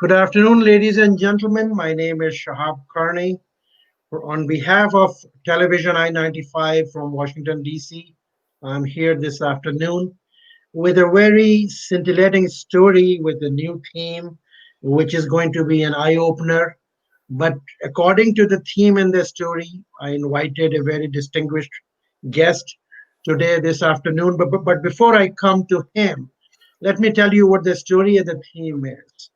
Good afternoon, ladies and gentlemen. My name is Shahab Karni. On behalf of Television I-95 from Washington, D.C., I'm here this afternoon with a very scintillating story with a new theme, which is going to be an eye opener. But according to the theme in the story, I invited a very distinguished guest today, this afternoon. But before I come to him, let me tell you what the story of the theme is.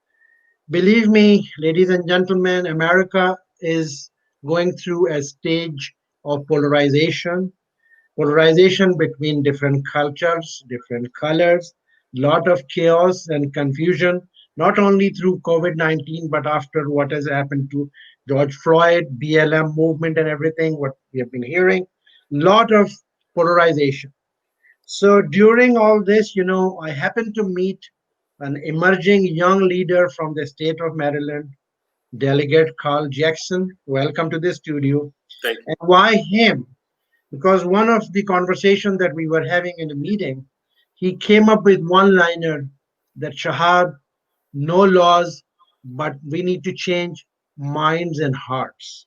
Believe me, ladies and gentlemen, America is going through a stage of polarization between different cultures, different colors, lot of chaos and confusion, not only through COVID-19, but after what has happened to George Floyd, BLM movement and everything, what we have been hearing, lot of polarization. So during all this, I happened to meet an emerging young leader from the state of Maryland, Delegate Carl Jackson. Welcome to the studio. Thank And why him? Because one of the conversations that we were having in a meeting, he came up with one liner that Shahab, no laws, but we need to change minds and hearts.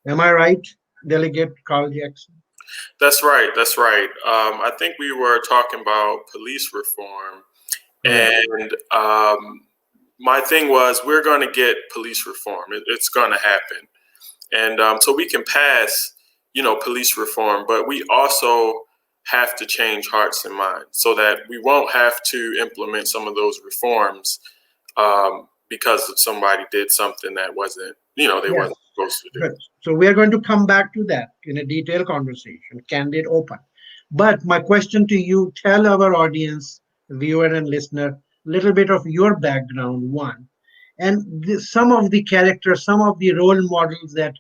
Am I right, Delegate Carl Jackson? That's right. That's right. I think we were talking about police reform, Correct. and my thing was we're going to get police reform. It's going to happen, and so we can pass, police reform, but we also have to change hearts and minds so that we won't have to implement some of those reforms because somebody did something that wasn't, they Yes. wasn't supposed to do. Good. So we are going to come back to that in a detailed conversation, candid, open. But my question to you, tell our audience, viewer and listener, a little bit of your background, one, and some of the characters, some of the role models that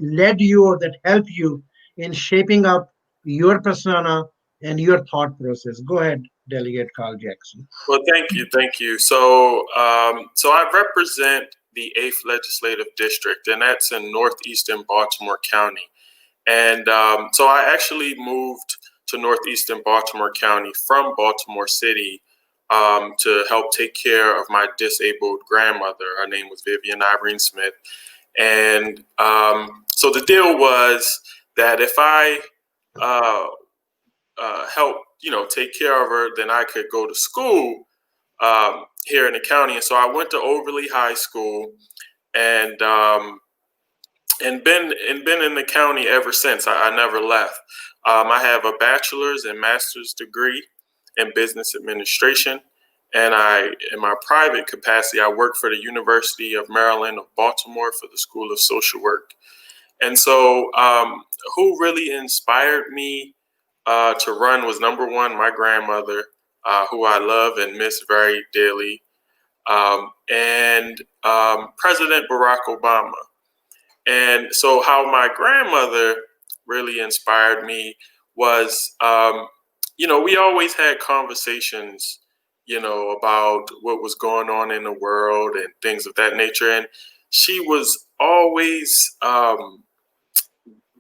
led you or that helped you in shaping up your persona and your thought process. Go ahead, Delegate Carl Jackson. Well, thank you, thank you. So I represent the Eighth Legislative District, and that's in northeastern Baltimore County. And so I actually moved to northeastern Baltimore County from Baltimore City to help take care of my disabled grandmother. Her name was Vivian Irene Smith, and so the deal was that if I uh, help, take care of her, then I could go to school here in the county. And so I went to Overly High School, and been in the county ever since. I never left. I have a bachelor's and master's degree in business administration, and in my private capacity, I work for the University of Maryland of Baltimore for the School of Social Work. And so, who really inspired me to run was number one, my grandmother, who I love and miss very dearly, and President Barack Obama. And so, how my grandmother really inspired me was, we always had conversations, about what was going on in the world and things of that nature. And she was always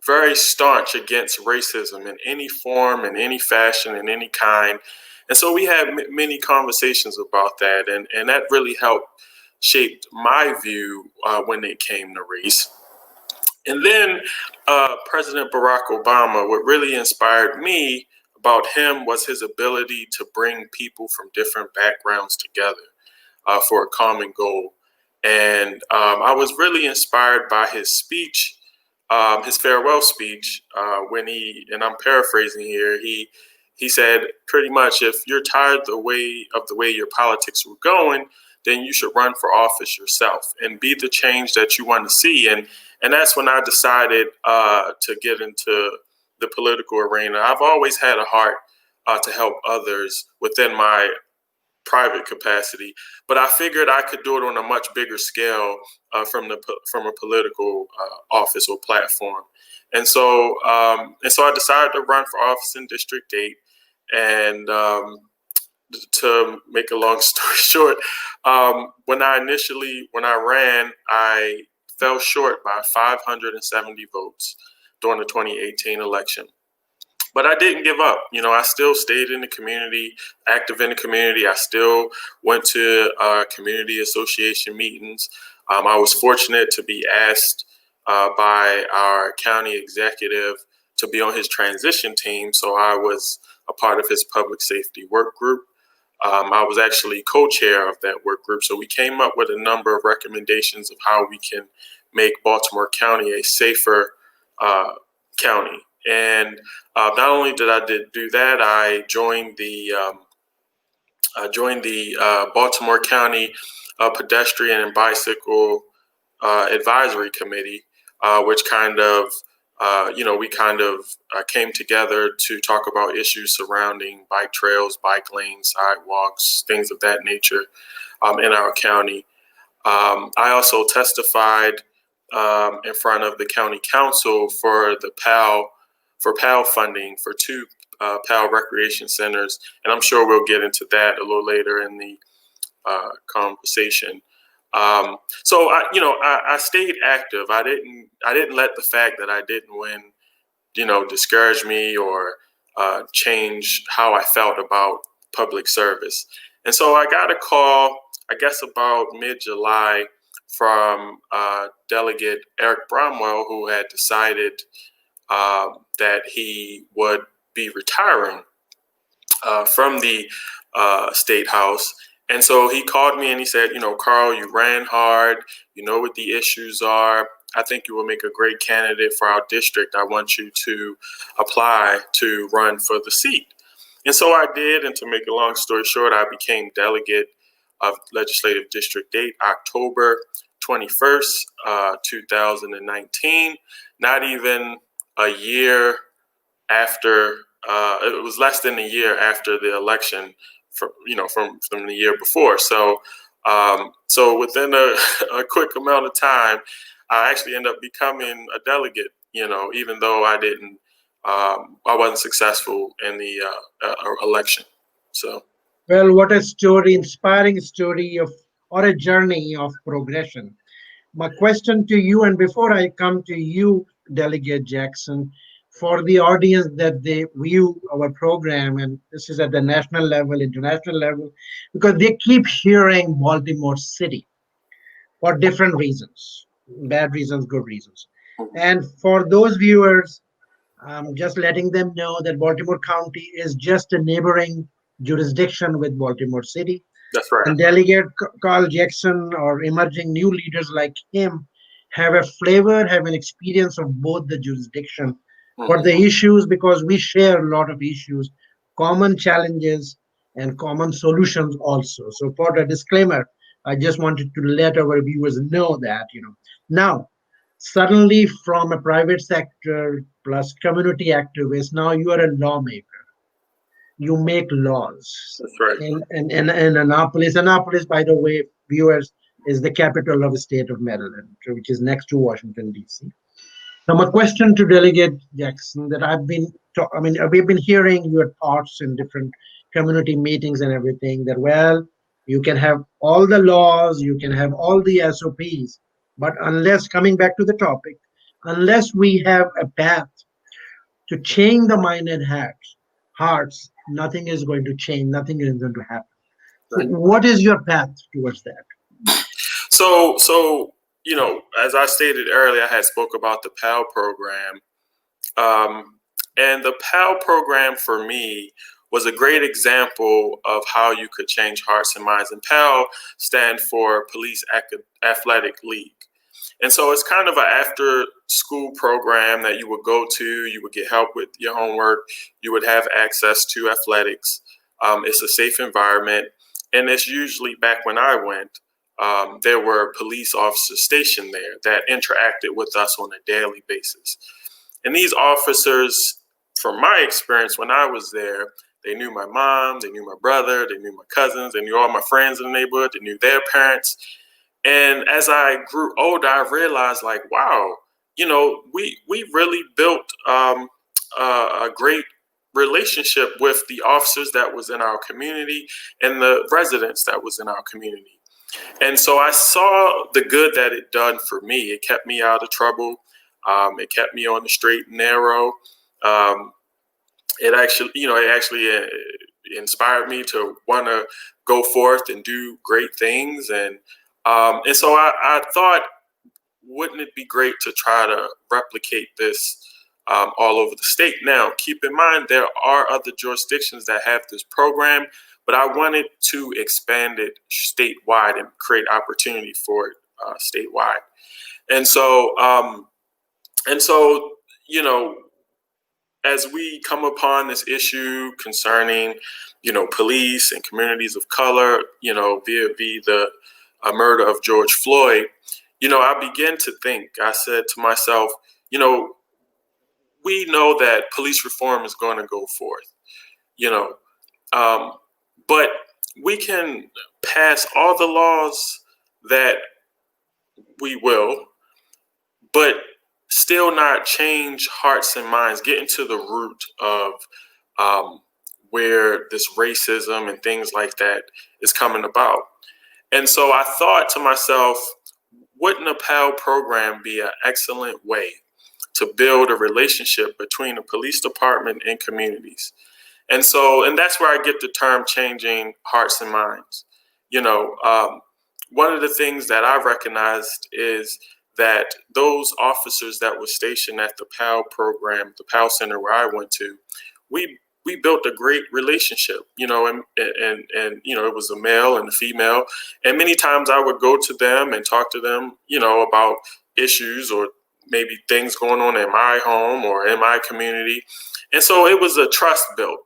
very staunch against racism in any form, in any fashion, in any kind. And so we had many conversations about that. And that really helped shape my view when it came to race. And then President Barack Obama, what really inspired me about him was his ability to bring people from different backgrounds together for a common goal. And I was really inspired by his farewell speech, when and I'm paraphrasing here, he said pretty much, if you're tired of the way your politics were going, then you should run for office yourself and be the change that you want to see. And that's when I decided to get into the political arena. I've always had a heart to help others within my private capacity, but I figured I could do it on a much bigger scale from a political office or platform. And so I decided to run for office in District 8. And to make a long story short, when I ran, I fell short by 570 votes during the 2018 election. But I didn't give up. I still stayed in the community, active in the community. I still went to community association meetings. I was fortunate to be asked by our county executive to be on his transition team. So I was a part of his public safety work group. I was actually co-chair of that work group. So we came up with a number of recommendations of how we can make Baltimore County a safer county. And not only did I do that, I joined the Baltimore County Pedestrian and Bicycle Advisory Committee, which we came together to talk about issues surrounding bike trails, bike lanes, sidewalks, things of that nature in our county. I also testified in front of the county council for the PAL funding for two PAL recreation centers, and I'm sure we'll get into that a little later in the conversation. So I stayed active. I didn't let the fact that I didn't win, discourage me or change how I felt about public service. And so I got a call, I guess about mid-July, from Delegate Eric Bromwell, who had decided that he would be retiring from the state house. And so he called me and he said, Carl, you ran hard. You know what the issues are. I think you will make a great candidate for our district. I want you to apply to run for the seat. And so I did. And to make a long story short, I became delegate of Legislative District 8, October 21st, 2019. Not even a year after, it was less than a year after the election from the year before. So within a quick amount of time, I actually ended up becoming a delegate, even though I wasn't successful in the election. So. Well, what a story, inspiring story or a journey of progression. My question to you, and before I come to you, Delegate Jackson, for the audience that they view our program, and this is at the national level, international level, because they keep hearing Baltimore City for different reasons, bad reasons, good reasons. And for those viewers, I'm just letting them know that Baltimore County is just a neighboring jurisdiction with Baltimore City. That's right. And Delegate Carl Jackson or emerging new leaders like him have a flavor, have an experience of both the jurisdiction. What the issues, because we share a lot of issues, common challenges and common solutions also. So for the disclaimer, I just wanted to let our viewers know that, Now, suddenly from a private sector plus community activist, now you are a lawmaker. You make laws. That's right. And Annapolis. Annapolis, by the way, viewers, is the capital of the state of Maryland, which is next to Washington, D.C. Now, my question to Delegate Jackson that we've been hearing your thoughts in different community meetings and everything that, well, you can have all the laws, you can have all the SOPs, but unless, coming back to the topic, unless we have a path to change the mind and hearts, nothing is going to change, nothing is going to happen. So what is your path towards that? So, as I stated earlier, I had spoke about the PAL program. And the PAL program for me was a great example of how you could change hearts and minds. And PAL stand for Police Athletic League. And so it's kind of an after school program that you would go to, you would get help with your homework, you would have access to athletics. It's a safe environment. And it's usually, back when I went, there were police officers stationed there that interacted with us on a daily basis. And these officers, from my experience when I was there, they knew my mom, they knew my brother, they knew my cousins, they knew all my friends in the neighborhood, they knew their parents. And as I grew older, I realized, like, wow, we really built a great relationship with the officers that was in our community and the residents that was in our community. And so I saw the good that it done for me. It kept me out of trouble. It kept me on the straight and narrow. it actually inspired me to want to go forth and do great things. And so I thought, wouldn't it be great to try to replicate this all over the state? Now, keep in mind, there are other jurisdictions that have this program, but I wanted to expand it statewide and create opportunity for it statewide. And so, you know, as we come upon this issue concerning, police and communities of color, via the murder of George Floyd, I began to think. I said to myself, you know, we know that police reform is going to go forth, you know, um, but we can pass all the laws that we will, but still not change hearts and minds, get into the root of um, where this racism and things like that is coming about. And so I thought to myself, wouldn't a PAL program be an excellent way to build a relationship between the police department and communities? And that's where I get the term changing hearts and minds. One of the things that I recognized is that those officers that were stationed at the PAL program, the PAL center where I went to, we we built a great relationship, and it was a male and a female, and many times I would go to them and talk to them, about issues or maybe things going on in my home or in my community, and so it was a trust built,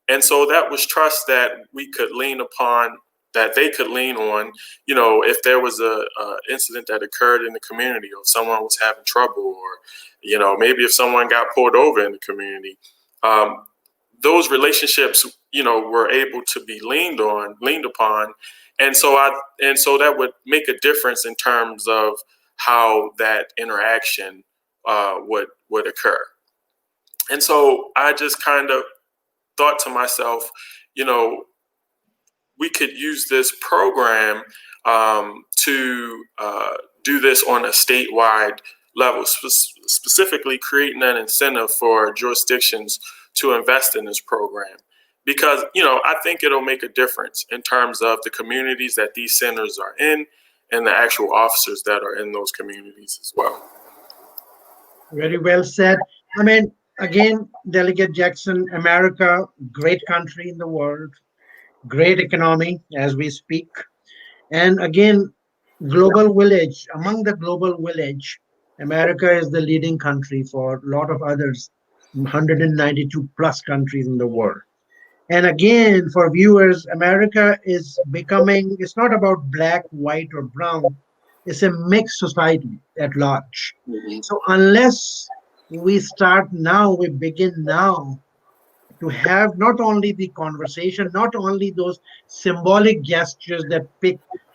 and so that was trust that we could lean upon, that they could lean on, if there was a incident that occurred in the community, or someone was having trouble, or maybe if someone got pulled over in the community. Those relationships, were able to be leaned upon, and so that would make a difference in terms of how that interaction would occur. And so I just kind of thought to myself, you know, we could use this program to do this on a statewide level, specifically creating an incentive for jurisdictions to invest in this program. Because, I think it'll make a difference in terms of the communities that these centers are in and the actual officers that are in those communities as well. Very well said. I mean, again, Delegate Jackson, America, great country in the world, great economy as we speak. And again, global village, among the global village, America is the leading country for a lot of others, 192 plus countries in the world. And again, for viewers, America is becoming, it's not about black, white, or brown, it's a mixed society at large. Mhm. So, unless we start now, we begin now to have not only the conversation, not only those symbolic gestures that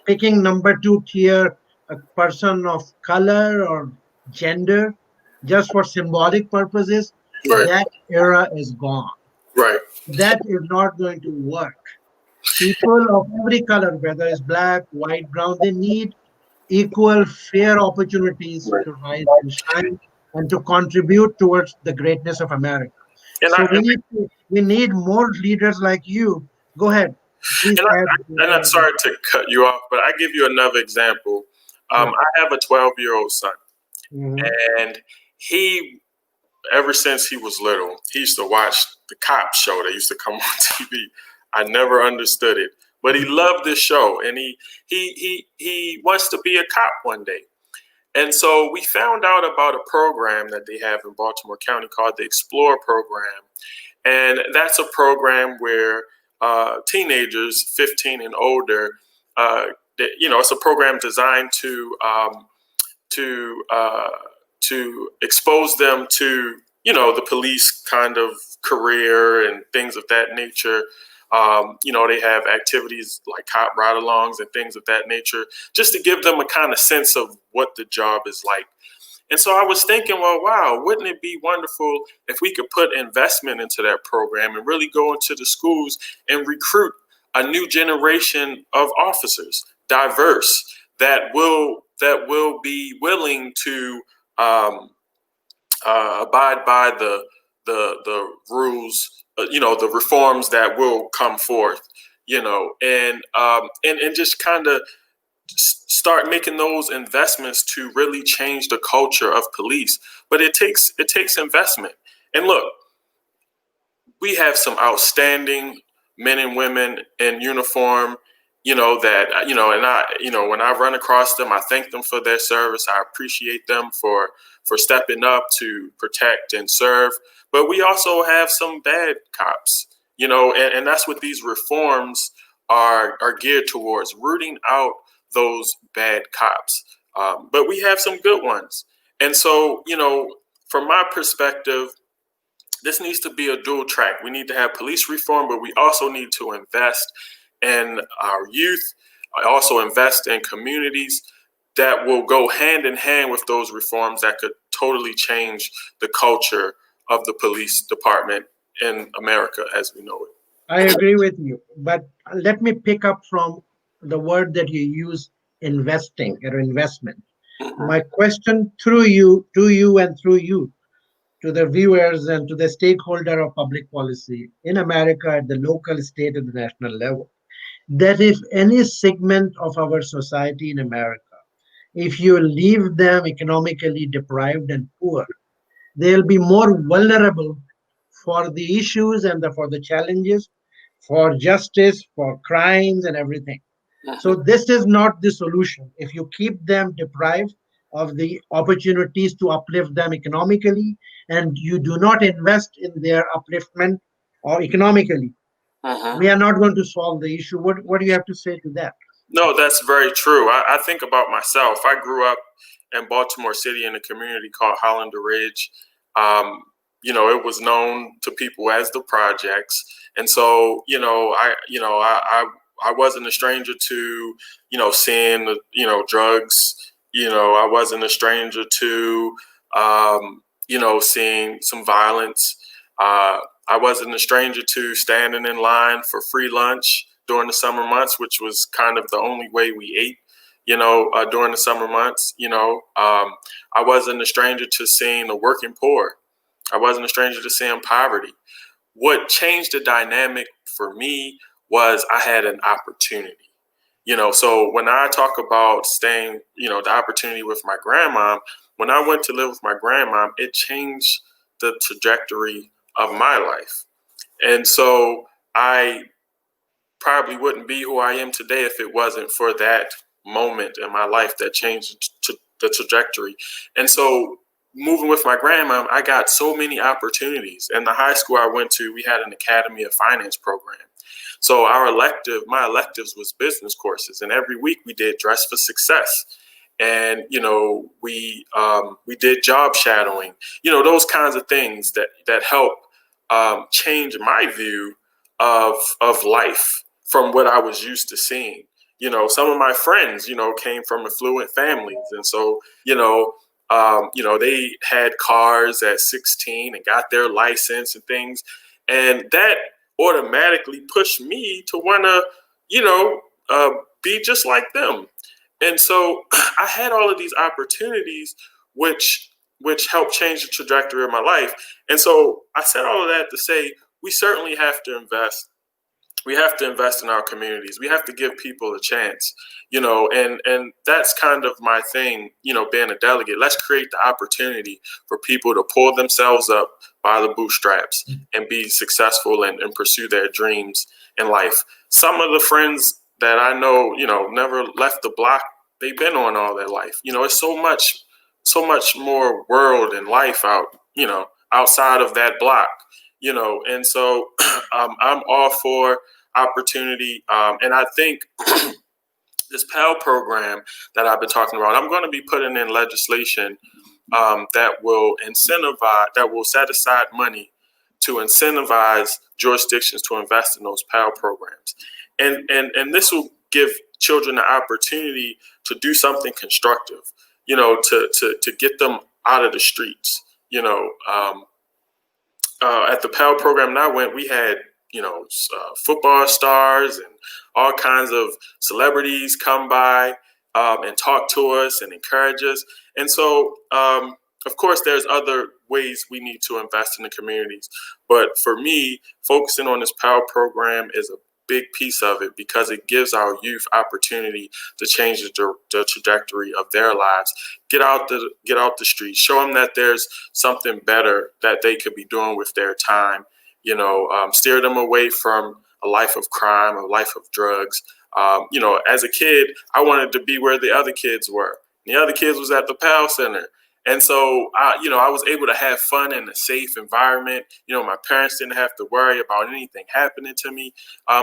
picking number two tier a person of color or gender just for symbolic purposes, Right, that era is gone. right, That is not going to work. People of every color, whether it's black, white, brown, they need equal, fair opportunities right. to rise and shine and to contribute towards the greatness of America. And I So we need more leaders like you. Go ahead, please and I, add. and I'm sorry to cut you off, but I give you another example. Sure. I have a 12-year-old son, Mhm. and he, ever since he was little, he used to watch the cop show that used to come on TV. I never understood it, but he loved this show, and he wants to be a cop one day. And so we found out about a program that they have in Baltimore County called the Explore Program, and that's a program where teenagers, 15 and older, it's a program designed to uh, to expose them to the police kind of career and things of that nature. They have activities like cop ride-alongs and things of that nature, just to give them a kind of sense of what the job is like. And so I was thinking, well, wow, wouldn't it be wonderful if we could put investment into that program and really go into the schools and recruit a new generation of officers, diverse, that will be willing to abide by the rules, the reforms that will come forth, and just kind of start making those investments to really change the culture of police. But it takes investment. And look, we have some outstanding men and women in uniform, and when I run across them, I thank them for their service. I appreciate them for stepping up to protect and serve. But we also have some bad cops, and that's what these reforms are geared towards, rooting out those bad cops. But we have some good ones. And so, from my perspective, this needs to be a dual track. We need to have police reform, but we also need to invest in our youth, also invest in communities that will go hand in hand with those reforms that could totally change the culture of the police department in America as we know it. I agree with you, but let me pick up from the word that you use, investing or investment. Mhm. My question through you, to you, and through you, to the viewers and to the stakeholder of public policy in America at the local, state, and the national level, that if any segment of our society in America, if you leave them economically deprived and poor, they'll be more vulnerable for the issues and for the challenges, for justice, for crimes, and everything. So, Mhm. this is not the solution. If you keep them deprived of the opportunities to uplift them economically, and you do not invest in their upliftment or economically, we Mhm. are not going to solve the issue. What do you have to say to that? No, that's very true. I think about myself. I grew up in Baltimore City in a community called Hollander Ridge. Um, it was known to people as the projects, and so I wasn't a stranger to seeing drugs. I wasn't a stranger to seeing some violence. Uh, I wasn't a stranger to standing in line for free lunch during the summer months, which was kind of the only way we ate, during the summer months. I wasn't a stranger to seeing the working poor. I wasn't a stranger to seeing poverty. What changed the dynamic for me was I had an opportunity. So when I talk about staying, the opportunity with my grandmom, when I went to live with my grandmom, it changed the trajectory of my life. And so I probably wouldn't be who I am today if it wasn't for that moment in my life that changed the trajectory. And so moving with my grandma, I got so many opportunities. In the high school I went to, we had an Academy of Finance program. So my electives was business courses, and every week we did Dress for Success. And we did job shadowing, those kinds of things that help change my view of life from what I was used to seeing. Some of my friends, came from affluent families, and so they had cars at 16 and got their license and things, and that automatically pushed me to want to, you know, uh, be just like them. And so I had all of these opportunities, which helped change the trajectory of my life. And so I said all of that to say we certainly have to invest. We have to invest in our communities. We have to give people a chance, and that's kind of my thing, being a delegate. Let's create the opportunity for people to pull themselves up by the bootstraps and be successful and pursue their dreams in life. Some of the friends that I know, never left the block. They've been on all their life. It's so much more world and life outside of that block. And so I'm all for opportunity. And I think this Pell program that I've been talking about, I'm going to be putting in legislation that will set aside money to incentivize jurisdictions to invest in those Pell programs. And this will give children the opportunity to do something constructive, to get them out of the streets. At the Pell program that I went, we had football stars and all kinds of celebrities come by and talk to us and encourage us. And so Of course, there's other ways we need to invest in the communities, but for me, focusing on this PAL program is a big piece of it because it gives our youth opportunity to change the trajectory of their lives. Get out the streets, show them that there's something better that they could be doing with their time. Steer them away from a life of crime, a life of drugs. As a kid, I wanted to be where the other kids were. The other kids was at the PAL Center. And so, I was able to have fun in a safe environment. My parents didn't have to worry about anything happening to me.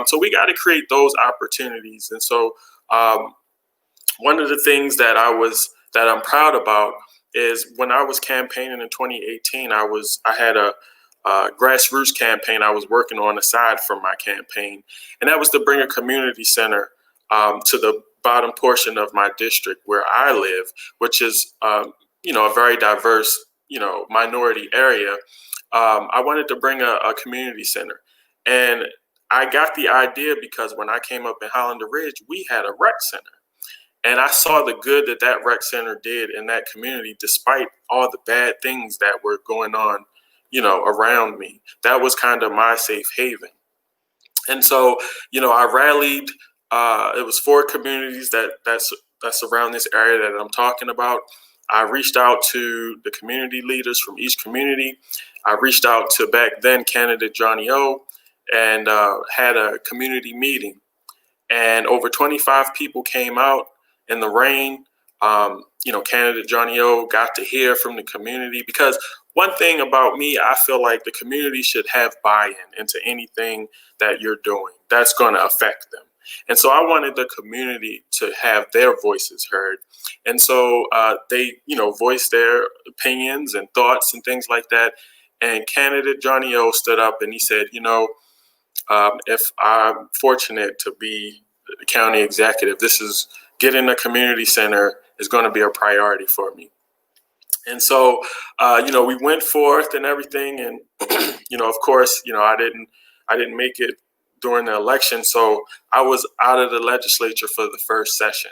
So we got to create those opportunities. And so, one of the things that I'm proud about is when I was campaigning in 2018, I had a grassroots campaign I was working on aside from my campaign, and that was to bring a community center to the bottom portion of my district where I live, which is a very diverse minority area. I wanted to bring a community center, and I got the idea because when I came up in Hollander Ridge, we had a rec center. And I saw the good that rec center did in that community, despite all the bad things that were going on, around me. That was kind of my safe haven. And so, I rallied. It was 4 communities that's around this area that I'm talking about. I reached out to the community leaders from each community. I reached out to back then candidate Johnny O and had a community meeting. And over 25 people came out in the rain. Candidate Johnny O got to hear from the community because one thing about me, I feel like the community should have buy-in into anything that you're doing that's going to affect them. And so I wanted the community to have their voices heard. And so they, voiced their opinions and thoughts and things like that. And candidate Johnny O stood up and he said, if I'm fortunate to be the county executive, this is getting a community center is going to be a priority for me. And so, we went forth and everything. And, of course, I didn't make it during the election. So I was out of the legislature for the first session,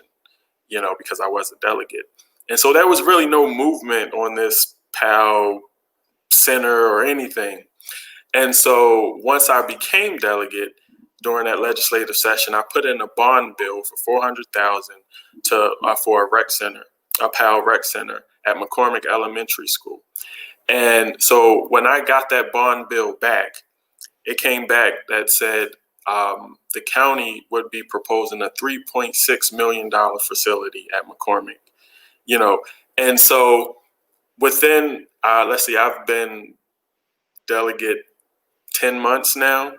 because I was a delegate. And so there was really no movement on this PAL center or anything. And so once I became delegate during that legislative session, I put in a bond bill for $400,000 for a rec center, a PAL rec center at McCormick Elementary School. And so when I got that bond bill back, it came back that said the county would be proposing a $3.6 million facility at McCormick, And so within, I've been delegate 10 months now.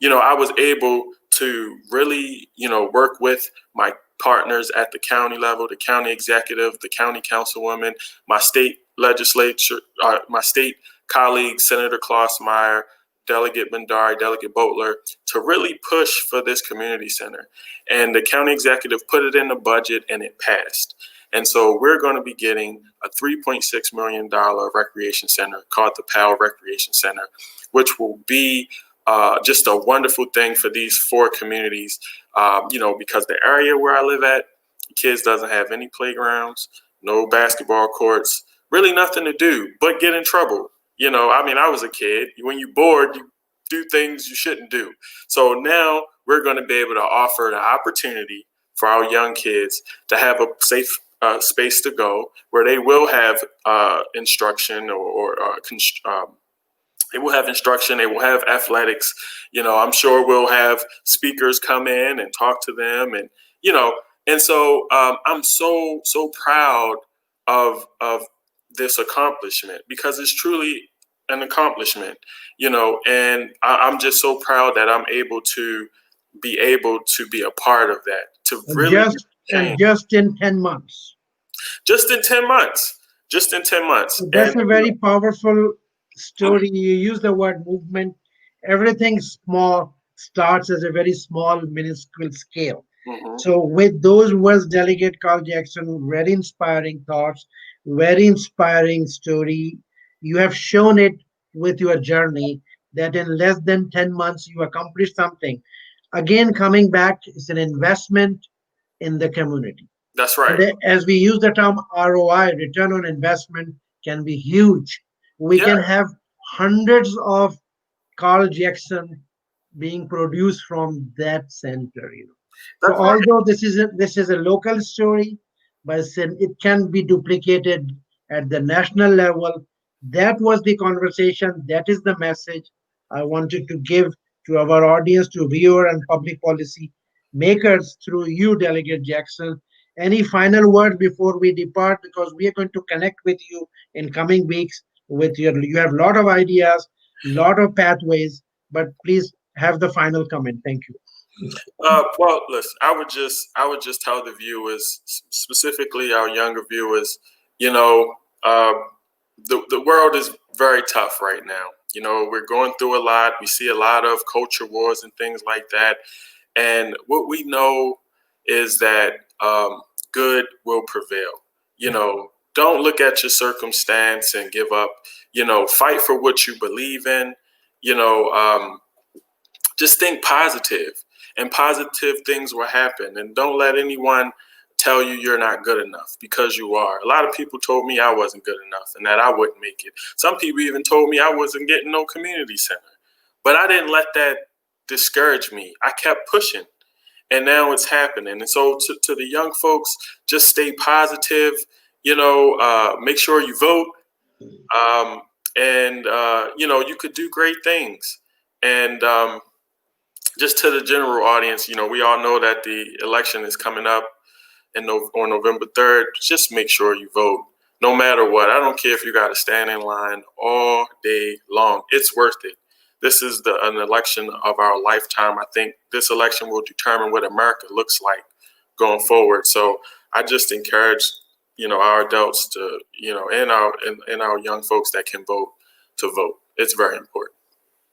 I was able to really, work with my partners at the county level, the county executive, the county councilwoman, my state legislature, my state colleagues, Senator Klossmeyer, Delegate Bendari, Delegate Boatler, to really push for this community center. And the county executive put it in the budget and it passed. And so we're going to be getting a $3.6 million recreation center called the PAL Recreation Center, which will be just a wonderful thing for these 4 communities, because the area where I live at, kids doesn't have any playgrounds, no basketball courts, really nothing to do but get in trouble. I was a kid. When you're bored, you do things you shouldn't do. So now we're going to be able to offer the opportunity for our young kids to have a safe space to go where they will have instruction or they will have instruction. They will have athletics. I'm sure we'll have speakers come in and talk to them, and so I'm so proud of this accomplishment because it's truly an accomplishment, and I'm just so proud that I'm able to be a part of that, to really just in 10 months. Just in 10 months. Just in 10 months. That's a very powerful story. You use the word movement. Everything small starts as a very small, minuscule scale. Mm-hmm. So with those words, Delegate Carl Jackson, very inspiring thoughts, very inspiring story. You have shown it with your journey that in less than 10 months, you accomplished something. Again, coming back, it's an investment in the community. That's right. As we use the term ROI, return on investment, can be huge. We Yeah, can have hundreds of Carl Jackson being produced from that center. So that's right. although this is a local story, but it can be duplicated at the national level. That was the conversation. That is the message I wanted to give to our audience, to viewer and public policy makers through you, Delegate Jackson. Any final word before we depart? Because we are going to connect with you in coming weeks. You have a lot of ideas, lot of pathways, but please have the final comment. Thank you. Well, listen, I would just tell the viewers, specifically our younger viewers, you know, uh, the world is very tough right now. We're going through a lot. We see a lot of culture wars and things like that. And what we know is that good will prevail. Don't look at your circumstance and give up. Fight for what you believe in. You know, just think positive, and positive things will happen. And don't let anyone tell you you're not good enough, because you are. A lot of people told me I wasn't good enough and that I wouldn't make it. Some people even told me I wasn't getting no community center. But I didn't let that discourage me. I kept pushing, and now it's happening. And so to the young folks, just stay positive. Make sure you vote, um, and you could do great things. And just to the general audience, we all know that the election is coming up on November 3rd. Just make sure you vote, no matter what. I don't care if you got to stand in line all day long. It's worth it. This is an election of our lifetime. I think this election will determine what America looks like going forward. So I just encourage, our adults to, and our young folks that can vote to vote. It's very important.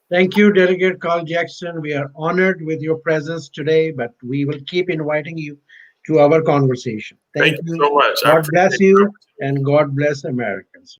Thank you, Delegate Carl Jackson. We are honored with your presence today, but we will keep inviting you to our conversation. Thank Thank you you. so much. I God bless appreciate you, it. and God bless Americans.